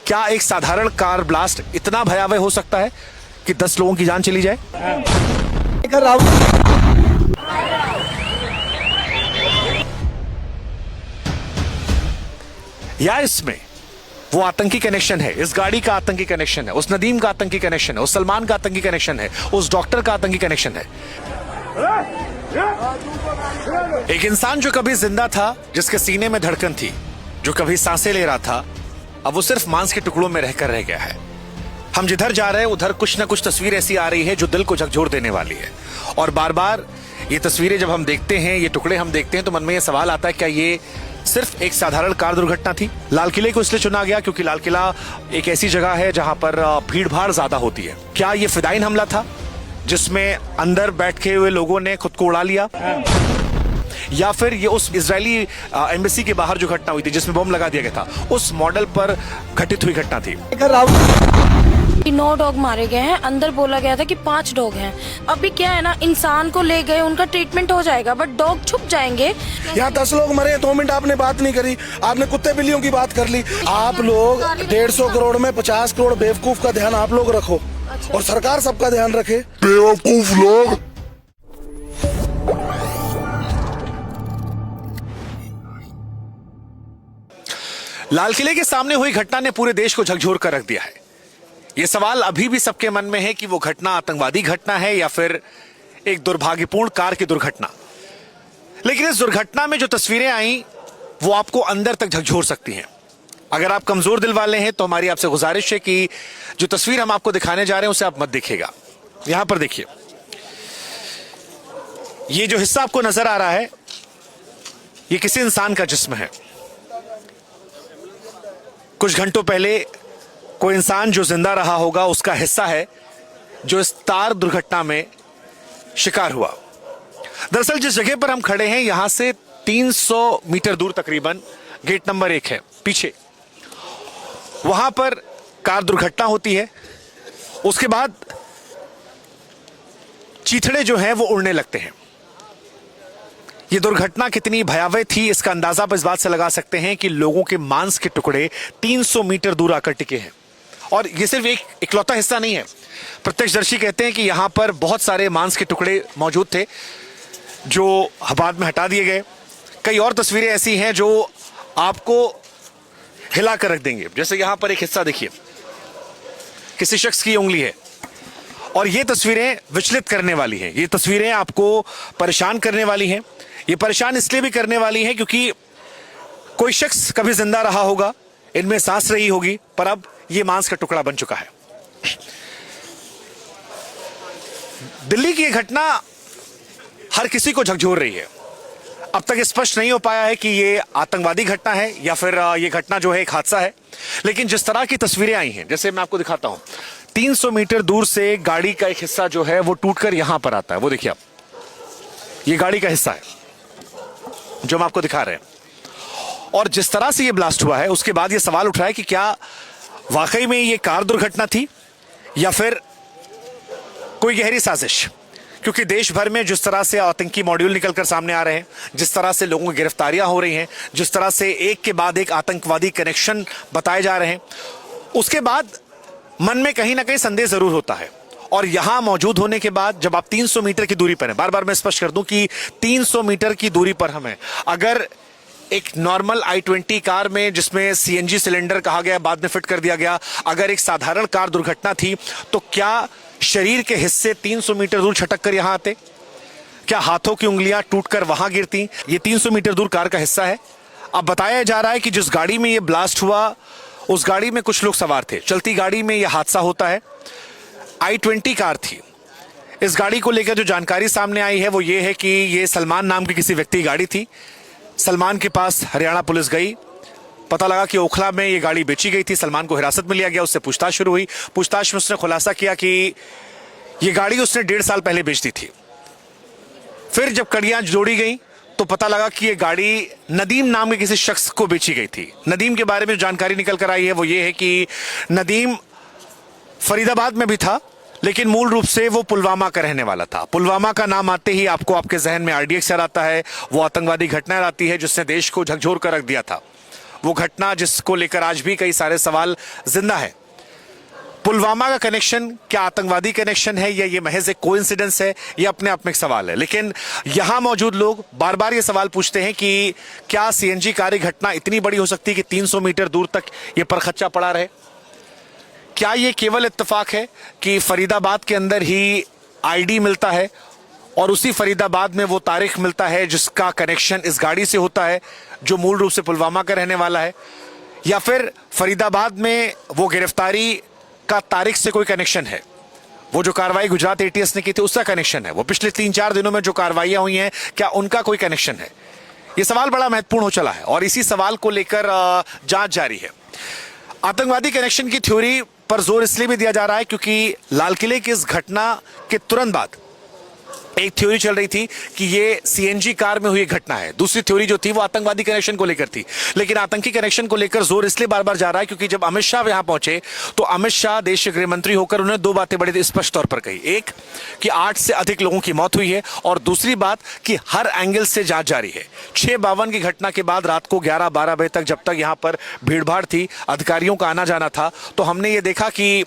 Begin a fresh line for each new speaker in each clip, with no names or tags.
क्या एक साधारण कार ब्लास्ट इतना भयावह हो सकता है कि 10 लोगों की जान चली जाए? या इसमें वो आतंकी कनेक्शन है, इस गाड़ी का आतंकी कनेक्शन है, उस नदीम का आतंकी कनेक्शन है, उस सलमान का आतंकी कनेक्शन है, उस डॉक्टर का आतंकी कनेक्शन है। एक इंसान जो कभी जिंदा था, जिसके सीने में धड़कन थी, जो कभी सांसें ले रहा था, अब वो सिर्फ मांस के टुकड़ों में रहकर रह गया है। हम जिधर जा रहे हैं उधर कुछ ना कुछ तस्वीर ऐसी आ रही है जो दिल को झकझोर देने वाली है। और बार बार ये तस्वीरें जब हम देखते हैं, ये टुकड़े हम देखते हैं, तो मन में ये सवाल आता है, क्या ये सिर्फ एक साधारण कार दुर्घटना थी? लाल किले को इसलिए चुना गया क्योंकि लाल किला एक ऐसी जगह है जहां पर भीड़ भाड़ ज्यादा होती है। क्या ये फिदाइन हमला था जिसमें अंदर बैठे हुए लोगों ने खुद को उड़ा लिया, या फिर ये उस इजरायली एम्बेसी के बाहर जो घटना हुई थी जिसमें बम लगा दिया गया था, उस मॉडल पर घटित हुई घटना थी?
9 डॉग मारे गए हैं, अंदर बोला गया था कि 5 डॉग हैं। अभी क्या है ना, इंसान को ले गए, उनका ट्रीटमेंट हो जाएगा, बट डॉग छुप जाएंगे।
यहाँ 10 लोग मरे, 2 मिनट आपने बात नहीं करी, आपने कुत्ते बिल्लियों की बात कर ली। आप लोग 150 करोड़ में 50 करोड़ बेवकूफ का ध्यान आप लोग रखो और सरकार सबका ध्यान रखे। बेवकूफ लोग।
लाल किले के सामने हुई घटना ने पूरे देश को झकझोर कर रख दिया है। यह सवाल अभी भी सबके मन में है कि वो घटना आतंकवादी घटना है या फिर एक दुर्भाग्यपूर्ण कार की दुर्घटना। लेकिन इस दुर्घटना में जो तस्वीरें आई वो आपको अंदर तक झकझोर सकती हैं। अगर आप कमजोर दिल वाले हैं तो हमारी आपसे गुजारिश है कि जो तस्वीर हम आपको दिखाने जा रहे हैं उसे आप मत देखिएगा। यहां पर देखिए, ये जो हिस्सा आपको नजर आ रहा है ये किसी इंसान का जिस्म है। कुछ घंटों पहले कोई इंसान जो जिंदा रहा होगा उसका हिस्सा है जो इस तार दुर्घटना में शिकार हुआ। दरअसल जिस जगह पर हम खड़े हैं यहां से 300 मीटर दूर तकरीबन गेट नंबर 1 है पीछे, वहां पर कार दुर्घटना होती है। उसके बाद चीथड़े जो हैं वो उड़ने लगते हैं। ये दुर्घटना कितनी भयावह थी इसका अंदाजा आप इस बात से लगा सकते हैं कि लोगों के मांस के टुकड़े 300 मीटर दूर आकर टिके हैं। और ये सिर्फ एक इकलौता हिस्सा नहीं है। प्रत्यक्षदर्शी कहते हैं कि यहां पर बहुत सारे मांस के टुकड़े मौजूद थे जो बाद में हटा दिए गए। कई और तस्वीरें ऐसी हैं जो आपको हिला कर रख देंगे। जैसे यहां पर एक हिस्सा देखिए, किसी शख्स की उंगली है, और ये तस्वीरें विचलित करने वाली हैं। ये तस्वीरें आपको परेशान करने वाली हैं। ये परेशान इसलिए भी करने वाली हैं क्योंकि कोई शख्स कभी जिंदा रहा होगा, इनमें सांस रही होगी, पर अब ये मांस का टुकड़ा बन चुका है। दिल्ली की यह घटना हर किसी को झकझोर रही है। अब तक स्पष्ट नहीं हो पाया है कि ये आतंकवादी घटना है या फिर ये घटना जो है एक हादसा है। लेकिन जिस तरह की तस्वीरें आई हैं, जैसे मैं आपको दिखाता हूं, 300 मीटर दूर से गाड़ी का एक हिस्सा जो है वो टूटकर यहां पर आता है। वो देखिए आप, ये गाड़ी का हिस्सा है जो हम आपको दिखा रहे हैं। और जिस तरह से ये ब्लास्ट हुआ है उसके बाद ये सवाल उठ रहा है कि क्या वाकई में ये कार दुर्घटना थी या फिर कोई गहरी साजिश। क्योंकि देश भर में जिस तरह से आतंकी मॉड्यूल निकलकर सामने आ रहे हैं, जिस तरह से लोगों की गिरफ्तारियां हो रही हैं, जिस तरह से एक के बाद एक आतंकवादी कनेक्शन बताए जा रहे हैं, उसके बाद मन में कहीं ना कहीं संदेह जरूर होता है। और यहां मौजूद होने के बाद जब आप 300 मीटर की दूरी पर हैं, बार बार मैं स्पष्ट कर दूं कि 300 मीटर की दूरी पर हम हैं। अगर एक नॉर्मल i20 कार में जिसमें सीएनजी सिलेंडर कहा गया बाद में फिट कर दिया गया, अगर एक साधारण कार दुर्घटना थी तो क्या शरीर के हिस्से 300 मीटर दूर छटक कर यहां आते? क्या हाथों की उंगलियां टूटकर वहां गिरती? ये 300 मीटर दूर कार का हिस्सा है। अब बताया जा रहा है कि जिस गाड़ी में ये ब्लास्ट हुआ उस गाड़ी में कुछ लोग सवार थे। चलती गाड़ी में यह हादसा होता है। i20 कार थी। इस गाड़ी को लेकर जो जानकारी सामने आई है वो ये है कि ये सलमान नाम की किसी व्यक्ति की गाड़ी थी। सलमान के पास हरियाणा पुलिस गई, पता लगा कि ओखला में ये गाड़ी बेची गई थी। सलमान को हिरासत में लिया गया, उससे पूछताछ शुरू हुई। पूछताछ में उसने खुलासा किया कि ये गाड़ी उसने 1.5 साल पहले बेच दी थी। फिर जब कड़ियां जोड़ी गई तो पता लगा कि ये गाड़ी नदीम नाम के किसी शख्स को बेची गई थी। नदीम के बारे में जो जानकारी निकल कर आई है वो ये है कि नदीम फरीदाबाद में भी था, लेकिन मूल रूप से वो पुलवामा का रहने वाला था। पुलवामा का नाम आते ही आपको आपके जहन में RDX आता है, वो आतंकवादी घटना आती है जिसने देश को झकझोर कर रख दिया था। वो घटना जिसको लेकर आज भी कई सारे सवाल जिंदा है। पुलवामा का कनेक्शन क्या आतंकवादी कनेक्शन है या ये महज एक कोइंसिडेंस है, ये अपने आप में एक सवाल है। लेकिन यहां मौजूद लोग बार बार ये सवाल पूछते हैं कि क्या सीएनजी कारी घटना इतनी बड़ी हो सकती है कि 300 मीटर दूर तक ये परखच्चा पड़ा रहे? क्या ये केवल इत्तेफाक है कि फरीदाबाद के अंदर ही आईडी मिलता है और उसी फरीदाबाद में वो तारिक मिलता है जिसका कनेक्शन इस गाड़ी से होता है जो मूल रूप से पुलवामा का रहने वाला है, या फिर फरीदाबाद में वो गिरफ्तारी का तारिक से कोई कनेक्शन है? वो जो कार्रवाई गुजरात एटीएस ने की थी उसका कनेक्शन है? वो पिछले 3-4 दिनों में जो कार्रवाइयां हुई हैं क्या उनका कोई कनेक्शन है? ये सवाल बड़ा महत्वपूर्ण हो चला है और इसी सवाल को लेकर जांच जारी है। आतंकवादी कनेक्शन की थ्योरी पर जोर इसलिए भी दिया जा रहा है क्योंकि लाल किले की इस घटना के तुरंत बाद एक थ्योरी चल रही थी कि ये सीएनजी कार में हुई घटना है। दूसरी थ्योरी जो थी वो आतंकवादी कनेक्शन को लेकर थी। लेकिन आतंकी कनेक्शन को लेकर जोर इसलिए बार बार जा रहा है क्योंकि जब अमित शाह यहां पहुंचे तो अमित शाह देश के गृह मंत्री होकर उन्होंने 2 बातें बड़ी स्पष्ट तौर पर कही। एक कि 8 से अधिक लोगों की मौत हुई है और दूसरी बात कि हर एंगल से जांच जारी है। 6:52 की घटना के बाद रात को 11-12 बजे तक जब तक यहां पर भीड़भाड़ थी, अधिकारियों का आना जाना था, तो हमने ये देखा कि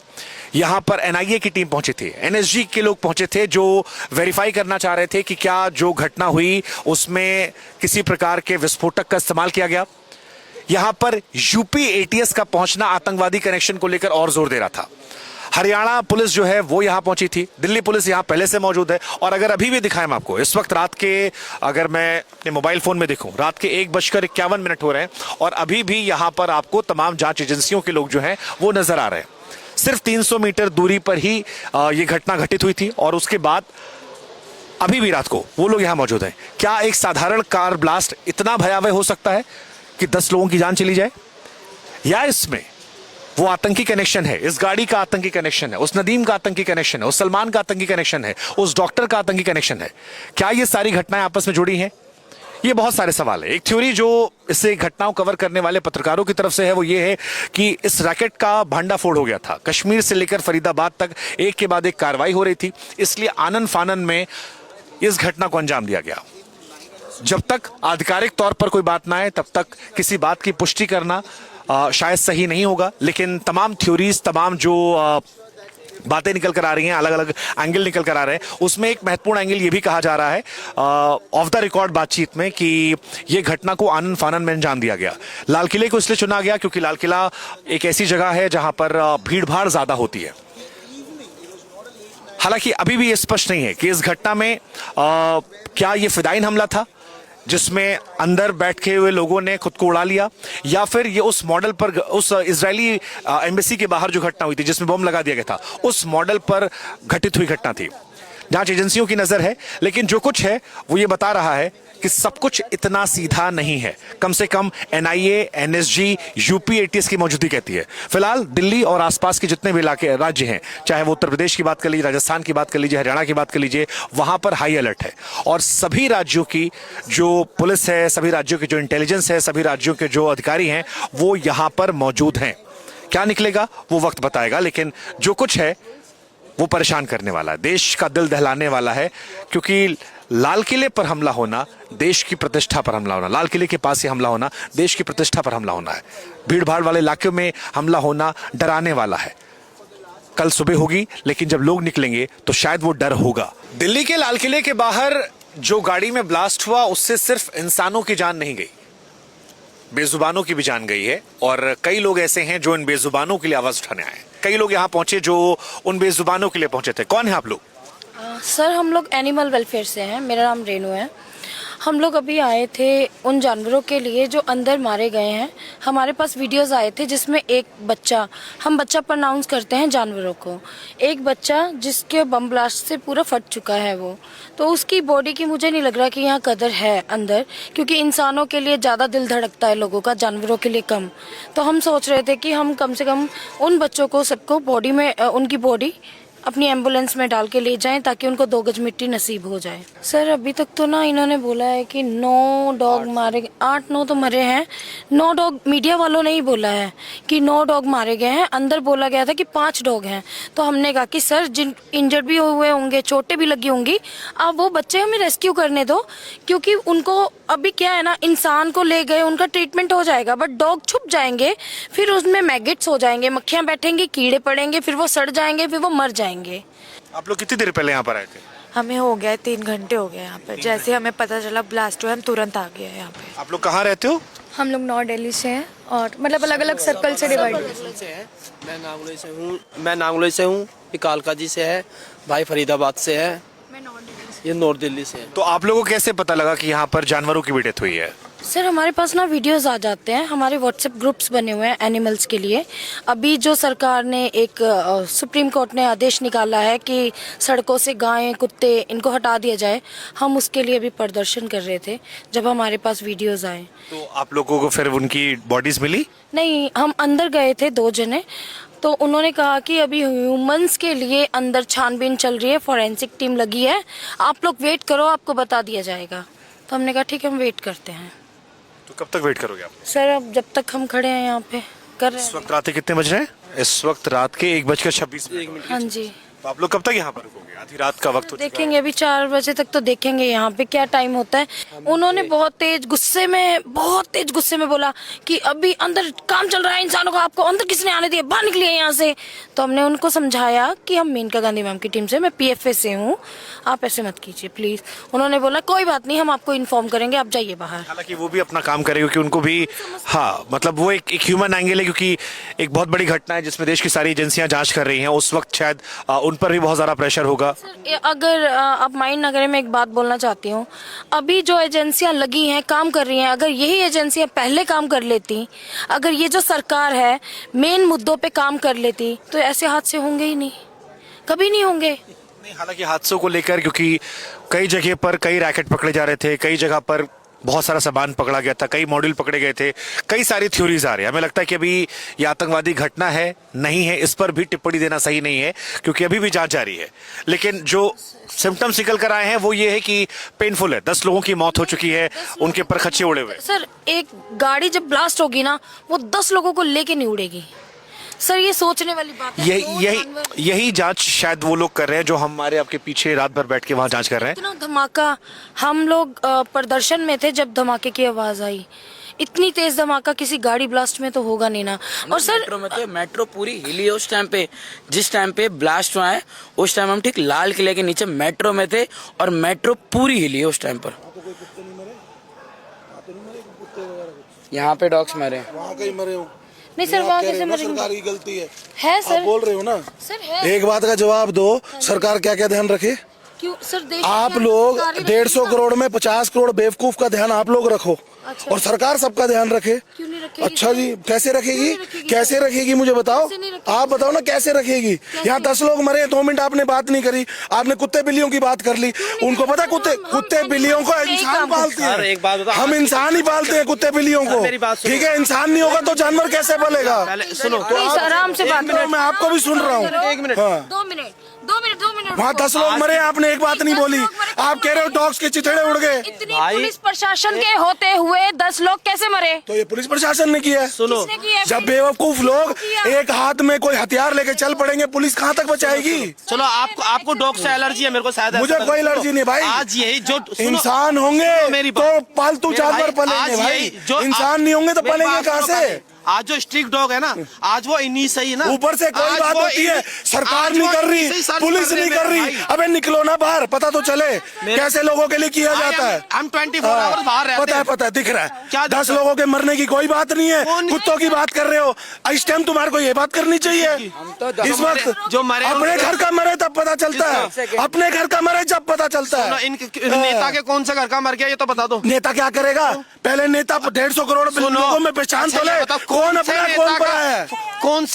यहां पर एनआईए की टीम पहुंची थी, एनएसजी के लोग पहुंचे थे जो वेरीफाई करना चाह रहे थे कि क्या जो घटना हुई उसमें किसी प्रकार के विस्फोटक का इस्तेमाल किया गया। यहां पर यूपी एटीएस का पहुंचना आतंकवादी कनेक्शन को लेकर और जोर दे रहा था। हरियाणा पुलिस जो है वो यहां पहुंची थी, दिल्ली पुलिस यहां पहले से मौजूद है। और अगर अभी भी दिखाएं आपको, इस वक्त रात के, अगर मैं अपने मोबाइल फोन में देखूं, रात के 1:51 हो रहे हैं और अभी भी यहां पर आपको तमाम जांच एजेंसियों के लोग जो हैं वो नजर आ रहे हैं। सिर्फ 300 मीटर दूरी पर ही ये घटना घटित हुई थी और उसके बाद अभी भी रात को वो लोग यहां मौजूद हैं। क्या एक साधारण कार ब्लास्ट इतना भयावह हो सकता है कि 10 लोगों की जान चली जाए, या इसमें वो आतंकी कनेक्शन है, इस गाड़ी का आतंकी कनेक्शन है, उस नदीम का आतंकी कनेक्शन है, उस सलमान का आतंकी कनेक्शन है, उस डॉक्टर का आतंकी कनेक्शन है? क्या ये सारी घटनाएं आपस में जुड़ी हैं? ये बहुत सारे सवाल है। एक थ्योरी जो इससे घटनाओं कवर करने वाले पत्रकारों की तरफ से है वो ये है कि इस रैकेट का भांडाफोड़ हो गया था। कश्मीर से लेकर फरीदाबाद तक एक के बाद एक कार्रवाई हो रही थी, इसलिए आनन फानन में इस घटना को अंजाम दिया गया। जब तक आधिकारिक तौर पर कोई बात ना आए तब तक किसी बात की पुष्टि करना शायद सही नहीं होगा। लेकिन तमाम थ्योरीज, तमाम जो बातें निकल कर आ रही हैं, अलग अलग एंगल निकल कर आ रहे हैं, उसमें एक महत्वपूर्ण एंगल ये भी कहा जा रहा है ऑफ द रिकॉर्ड बातचीत में कि ये घटना को आनन फानन में अंजाम दिया गया। लाल किले को इसलिए चुना गया क्योंकि लाल किला एक ऐसी जगह है जहां पर भीड़ भाड़ ज्यादा होती है। हालांकि अभी भी ये स्पष्ट नहीं है कि इस घटना में क्या ये फिदाइन हमला था जिसमें अंदर बैठे हुए लोगों ने खुद को उड़ा लिया, या फिर ये उस मॉडल पर, उस इजरायली एम्बेसी के बाहर जो घटना हुई थी जिसमें बम लगा दिया गया था, उस मॉडल पर घटित हुई घटना थी। जांच एजेंसियों की नजर है, लेकिन जो कुछ है वो ये बता रहा है कि सब कुछ इतना सीधा नहीं है। कम से कम एनआईए, एनएसजी, यूपी एटीएस की मौजूदगी कहती है। फिलहाल दिल्ली और आसपास के जितने भी इलाके, राज्य हैं, चाहे वो उत्तर प्रदेश की बात कर लीजिए, राजस्थान की बात कर लीजिए, हरियाणा की बात कर लीजिए, वहां पर हाई अलर्ट है। और सभी राज्यों की जो पुलिस है, सभी राज्यों की जो इंटेलिजेंस है, सभी राज्यों के जो अधिकारी हैं वो यहां पर मौजूद हैं। क्या निकलेगा वो वक्त बताएगा, लेकिन जो कुछ है वो परेशान करने वाला है, देश का दिल दहलाने वाला है। क्योंकि लाल किले पर हमला होना देश की प्रतिष्ठा पर हमला होना, लाल किले के पास ही हमला होना देश की प्रतिष्ठा पर हमला होना है। भीड़ भाड़ वाले इलाकों में हमला होना डराने वाला है। कल सुबह होगी, लेकिन जब लोग निकलेंगे तो शायद वो डर होगा। दिल्ली के लाल किले के बाहर जो गाड़ी में ब्लास्ट हुआ उससे सिर्फ इंसानों की जान नहीं गई, बेजुबानों की भी जान गई है। और कई लोग ऐसे हैं जो इन बेजुबानों के लिए आवाज उठाने आए। कई लोग यहाँ पहुंचे जो उन बेजुबानों के लिए पहुंचे थे। कौन है आप लोग?
सर हम लोग एनिमल वेलफेयर से हैं, मेरा नाम रेनू है। हम लोग अभी आए थे उन जानवरों के लिए जो अंदर मारे गए हैं। हमारे पास वीडियोस आए थे जिसमें एक बच्चा, हम बच्चा प्रोनाउंस करते हैं जानवरों को, एक बच्चा जिसके बम ब्लास्ट से पूरा फट चुका है वो, तो उसकी बॉडी की मुझे नहीं लग रहा कि यहाँ कदर है अंदर, क्योंकि इंसानों के लिए ज़्यादा दिल धड़कता है लोगों का, जानवरों के लिए कम। तो हम सोच रहे थे कि हम कम से कम उन बच्चों को सबको बॉडी में उनकी बॉडी अपनी एम्बुलेंस में डाल के ले जाएं ताकि उनको 2 गज मिट्टी नसीब हो जाए। सर अभी तक तो ना इन्होंने बोला है कि 9 डॉग मारे, 8-9 तो मरे हैं। 9 डॉग मीडिया वालों ने ही बोला है कि 9 डॉग मारे गए हैं। अंदर बोला गया था कि 5 डॉग हैं। तो हमने कहा कि सर जिन इंजर्ड भी हुए होंगे, चोटें भी लगी होंगी, आप वो बच्चे हमें रेस्क्यू करने दो, क्योंकि उनको अभी क्या है ना, इंसान को ले गए उनका ट्रीटमेंट हो जाएगा, बट डॉग छुप जाएंगे, फिर उसमें मैगेट्स हो जाएंगे, मक्खियां बैठेंगी, कीड़े पड़ेंगे, फिर वो सड़ जाएंगे, फिर वो मर जाएंगे।
आप लोग कितनी देर पहले यहाँ पर आए थे?
हमें हो गया है 3 घंटे हो गए यहाँ पे। जैसे हमें पता चला ब्लास्ट हुआ, हम तुरंत आ गए यहाँ पे।
आप लोग कहाँ रहते हो?
हम लोग नॉर्थ दिल्ली से हैं और मतलब अलग अलग सर्कल से डिवाइड हैं।
मैं नांगलोई से हूँ, ये कालका जी से है, भाई फरीदाबाद से है, ये नॉर्थ दिल्ली से है।
तो आप लोगों को कैसे पता लगा कि यहाँ पर जानवरों की भी डेथ हुई है?
सर हमारे पास ना वीडियोस आ जाते हैं, हमारे व्हाट्सएप ग्रुप्स बने हुए हैं एनिमल्स के लिए। अभी जो सरकार ने एक सुप्रीम कोर्ट ने आदेश निकाला है कि सड़कों से गायें, कुत्ते इनको हटा दिया जाए, हम उसके लिए भी प्रदर्शन कर रहे थे जब हमारे पास वीडियोस आए।
तो आप लोगों को फिर उनकी बॉडीज मिली?
नहीं, हम अंदर गए थे 2 जने, तो उन्होंने कहा कि अभी ह्यूमंस के लिए अंदर छानबीन चल रही है, फॉरेंसिक टीम लगी है, आप लोग वेट करो, आपको बता दिया जाएगा। तो हमने कहा ठीक है, हम वेट करते हैं।
तो कब तक वेट करोगे आप?
सर अब जब तक हम खड़े हैं यहाँ पे कर रहे
इस
हैं।
वक्त रात के कितने बज रहे हैं? इस वक्त रात के 1:26।
हाँ जी,
तो आप लोग कब तक यहाँ पर रुकोगे? आधी रात का वक्त हो चुका है।
देखेंगे अभी 4 बजे तक तो देखेंगे यहाँ पे क्या टाइम होता है। उन्होंने बहुत तेज गुस्से में बोला कि अभी अंदर काम चल रहा है इंसानों का, आपको अंदर किसने आने दिया, बाहर निकलिए यहाँ से। तो हमने उनको समझाया कि हम मेनका गांधी मैम की टीम से, मैं PFA से हूँ, आप ऐसे मत कीजिए प्लीज। उन्होंने बोला कोई बात नहीं, हम आपको इन्फॉर्म करेंगे, आप जाइए बाहर।
हालांकि वो भी अपना काम करेंगे क्योंकि उनको भी, हाँ मतलब वो एक ह्यूमन एंगल है, क्योंकि एक बहुत बड़ी घटना है जिसमें देश की सारी एजेंसियां जांच कर रही हैं। उस वक्त शायद उन पर भी बहुत ज्यादा प्रेशर होगा।
सर अगर आप माइंड न करें, मैं एक बात बोलना चाहती हूँ। अभी जो एजेंसियां लगी हैं, काम कर रही हैं, अगर यही एजेंसियां पहले काम कर लेती, अगर ये जो सरकार है मेन मुद्दों पे काम कर लेती, तो ऐसे हादसे होंगे ही नहीं, कभी नहीं होंगे।
नहीं, हालांकि हादसों को लेकर क्योंकि कई जगह पर कई रैकेट पकड़े जा रहे थे, कई जगह पर बहुत सारा सामान पकड़ा गया था, कई मॉड्यूल पकड़े गए थे, कई सारी थ्योरीज आ रही है। हमें लगता है कि अभी ये आतंकवादी घटना है नहीं है, इस पर भी टिप्पणी देना सही नहीं है क्योंकि अभी भी जांच जारी है। लेकिन जो सिम्टम्स निकल कर आए हैं वो ये है कि पेनफुल है। 10 लोगों की मौत हो चुकी है, उनके पर खच्चे उड़े हुए।
सर एक गाड़ी जब ब्लास्ट होगी ना, वो 10 लोगों को लेके नहीं उड़ेगी। सर ये सोचने वाली बात है।
यही जांच शायद वो लोग कर रहे हैं जो हमारे आपके पीछे रात भर बैठ के वहां जांच कर रहे हैं।
इतना धमाका, हम लोग प्रदर्शन में थे जब धमाके की आवाज आई, इतनी तेज धमाका किसी गाड़ी ब्लास्ट में तो होगा नहीं ना। और सर
मेट्रो में तो मेट्रो पूरी हिली है उस टाइम पे, जिस टाइम पे ब्लास्ट हुआ है उस टाइम हम ठीक लाल किले के नीचे मेट्रो में थे और मेट्रो पूरी हिली है उस टाइम पर। यहाँ पे डॉग्स मरे,
वहाँ कहीं मरे हो?
नहीं सर, वहाँ कैसे मरेंगे?
सरकार की गलती है
सर,
आप बोल रहे हो ना
सर है।
एक बात का जवाब दो, सरकार क्या क्या ध्यान रखे?
क्यों सर, देश
आप
की
लोग
सरकारी
150 करोड़ में 50 करोड़ बेवकूफ का ध्यान आप लोग रखो।
अच्छा।
और सरकार सबका ध्यान रखे।
क्यों नहीं रखेगी?
अच्छा जी, कैसे रखेगी?
क्यों नहीं रखेगी?
कैसे रखेगी मुझे बताओ,
कैसे नहीं रखेगी?
आप बताओ ना कैसे रखेगी? यहाँ 10 लोग मरे, 2 मिनट आपने बात नहीं करी, आपने कुत्ते बिल्लियों की बात कर ली। उनको पता कुत्ते बिल्लियों को इंसान पालते
सर, एक बात
हैं,
बताओ,
हम इंसान ही पालते हैं कुत्ते बिल्लियों को।
मेरी बात सुनो।
ठीक है, इंसान नहीं होगा तो जानवर कैसे पलेगा?
पहले सुनो तो
प्लीज आराम से बात करो।
मैं आपको भी सुन रहा हूँ।
1 मिनट।
हाँ,
2 मिनट
वहाँ 10 लोग मरे, आपने एक बात नहीं बोली। आप कह रहे हो डॉग्स के चिथड़े उड़ गए,
इतनी पुलिस प्रशासन के होते हुए 10 लोग कैसे मरे?
तो ये पुलिस प्रशासन ने किया है।
सुनो,
किसने किया है?
जब बेवकूफ लोग एक हाथ में कोई हथियार लेके चल पड़ेंगे, पुलिस कहाँ तक बचाएगी?
चलो आपको डॉग से एलर्जी है, मेरे को शायद
मुझे
ऐसा
कोई
लगता है।
एलर्जी नहीं भाई।
आज यही जो सुनो,
इंसान होंगे
मेरी
तो
बात-
पालतू
मेरे
जानवर
भाई, आज
पलेंगे भाई,
यही जो
इंसान नहीं होंगे तो
मेरी
पलेंगे
बात
कहाँ
सुनो
से?
पहले। आज जो स्ट्रिक्ट डॉग है ना, आज वो इन्हीं से ही ना,
ऊपर से कोई
आज
बात
वो
होती है,
इन्हीं-
सरकार
आज
नहीं
वो
कर
इन्हीं
रही,
से ही सर्च
पुलिस
कर रहे
नहीं
हैं
कर रही।
भाई।
अबे निकलो ना बाहर, पता तो चले कैसे लोगों के लिए किया जाता है।
हम 24 आवर्स बाहर रहते हैं।
पता है दिख रहा
क्या
है।
दिख
10
रहा है?
लोगों के मरने की कोई बात नहीं है,
कौन-
कुत्तों की बात कर रहे हो। इस टाइम तुम्हारे को ये बात करनी चाहिए। इस वक्त
जो मरे
अपने घर का मरे तब पता चलता है, अपने घर का मरे जब पता चलता है।
इन नेता के कौन से घर का मर गया ये तो बता दो।
नेता क्या करेगा? पहले नेता 150 करोड़ लोगों में पहचान तो ले,
बताओ,
कौन अपना कौन पराया है?
कौन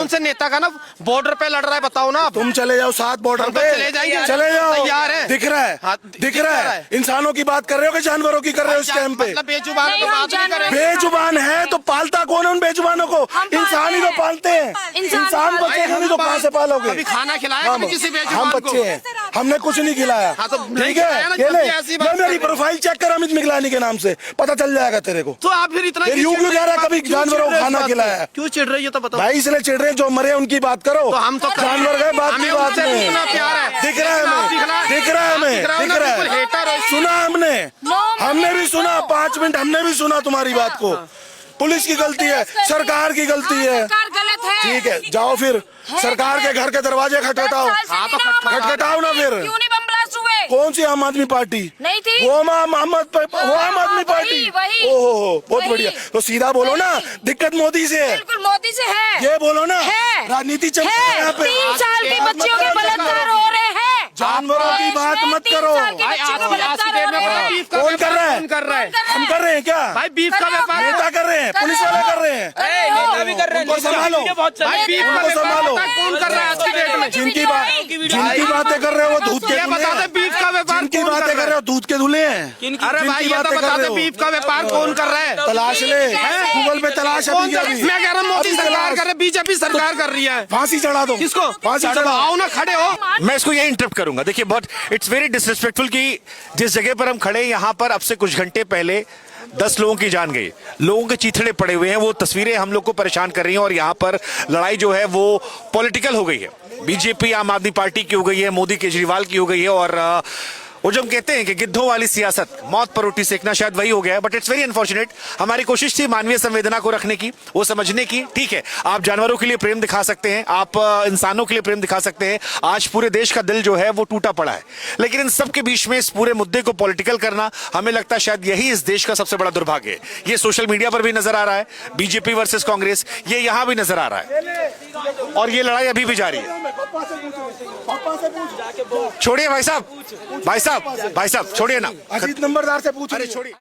से नेता का ना बॉर्डर पे लड़ रहा है बताओ ना आप।
तुम चले जाओ साथ बॉर्डर
हम तो
पे,
चले जाएंगे,
चले जाओ।
तैयार है।
दिख रहा है,
हाँ,
दिख रहा है। इंसानों की बात कर रहे हो कि जानवरों की कर रहे हो इस टाइम पे?
मतलब बेजुबान
नहीं,
तो
हम
बात नहीं
जानवर-
करेंगे।
बेजुबान है तो पालता कौन है उन बेजुबानों को? इंसान ही तो पालते हैं। इंसान बच्चे को नहीं तो कहाँ से पालोगे?
अभी खाना खिलाया कभी किसी
हम
बेजुबान को?
बच्चे हैं, हमने कुछ नहीं खिलाया।
हाँ, तो नहीं
ठीक
खिलाया
है,
ना,
ये
जब
ले,
भी ऐसी बात
ले मेरी
कर रहे
प्रोफाइल चेक कर अमित मिगलानी के नाम से, पता चल जाएगा तेरे को।
तो आप फिर इतना
फिर यूं क्यों कह रहा है कभी जानवरों को खाना खिलाया है?
क्यों चिढ़ रही है तो बताओ।
भाई इसलिए चिढ़ रहे हैं, जो मरे उनकी बात करो।
तो हम तो
जानवर गए बात की
हमें
बात
उनसे
नहीं।
इतना प्यार है।
दिख रहा है हमें, दिख रहा है हमें, दिख रहा है। सुना हमने भी सुना, 5 मिनट हमने भी सुना तुम्हारी बात को। पुलिस की गलती है, सरकार की गलती है।
सरकार गलत है।
ठीक है, जाओ फिर सरकार के घर के दरवाजे खटखटाओ। खटखटाओ ना फिर।
क्यों नहीं बम ब्लास्ट हुए?
कौन सी आम आदमी पार्टी?
नहीं थी।
वो आम आदमी पार्टी।
वही।
ओहो, बहुत
वही।
बढ़िया। तो सीधा बोलो ना, दिक्कत मोदी से है।
बिल्कुल मोदी से है।
ये बोलो ना,
है।
राजनीति चल रही है यहाँ पे।
3 साल की बच्चियों के बलात्कार हो रहे हैं।
जानवरों की बात मत करो। कौन कर रहा है?
कौन कर रहा है?
हम कर रहे हैं क्या?
भाई बीफ का व्यापार
नेता कर रहे हैं, पुलिस वाले कर रहे हैं।
नेता भी कर रहे हैं,
उनको संभालो।
भाई बीफ का
उनको
व्यापार
संभालो।
पता है कौन कर रहा है आज की डेट में?
जिनकी बातें कर रहे हो वो दूध के
ये
धुले
बता दे
हैं।
बीफ का व्यापार
जिनकी
कौन
बातें
कर
कर
रहा
रहे
है?
हो दूध के धुले हैं।
अरे भाई ये तो
जिनकी
बता
बातें
दे
कर रहे
बीफ का व्यापार कौन कर रहा है?
तलाश ले, गूगल पे तलाश
कौन
अभी
कर?
अभी।
मैं कह रहा हूँ मोदी
अभी
सरकार
तलाश।
कर रही है, बीजेपी सरकार कर रही है।
फांसी चढ़ा दो।
किसको?
फांसी चढ़ाओ।
आओ ना, खड़े हो।
मैं इसको ये इंटरप्ट करूंगा। देखिए बहुत इट्स वेरी डिसरिस्पेक्टफुल कि जिस जगह पर हम खड़े हैं यहाँ पर अब से कुछ घंटे पहले 10 लोगों की जान गई, लोगों के चीथड़े पड़े हुए हैं। वो तस्वीरें हम लोग को परेशान कर रही हैं और यहाँ पर लड़ाई जो है वो पॉलिटिकल हो गई है। बीजेपी आम आदमी पार्टी की हो गई है, मोदी केजरीवाल की हो गई है। और वो जो हम कहते हैं कि गिद्धों वाली सियासत, मौत पर रोटी सेकना, शायद वही हो गया है। But it's very unfortunate. हमारी कोशिश थी मानवीय संवेदना को रखने की, वो समझने की। ठीक है, आप जानवरों के लिए प्रेम दिखा सकते हैं, आप इंसानों के लिए प्रेम दिखा सकते हैं। आज पूरे देश का दिल जो है वो टूटा पड़ा है, लेकिन इन सब के बीच में इस पूरे मुद्दे को पॉलिटिकल करना, हमें लगता है शायद यही इस देश का सबसे बड़ा दुर्भाग्य है। ये सोशल मीडिया पर भी नजर आ रहा है, बीजेपी वर्सेस कांग्रेस, ये यहां भी नजर आ रहा है और ये लड़ाई अभी भी जारी है। छोड़िए भाई साहब, भाई साहब, भाई साहब छोड़िए ना।
अजीत नंबरदार से पूछ।
अरे छोड़िए।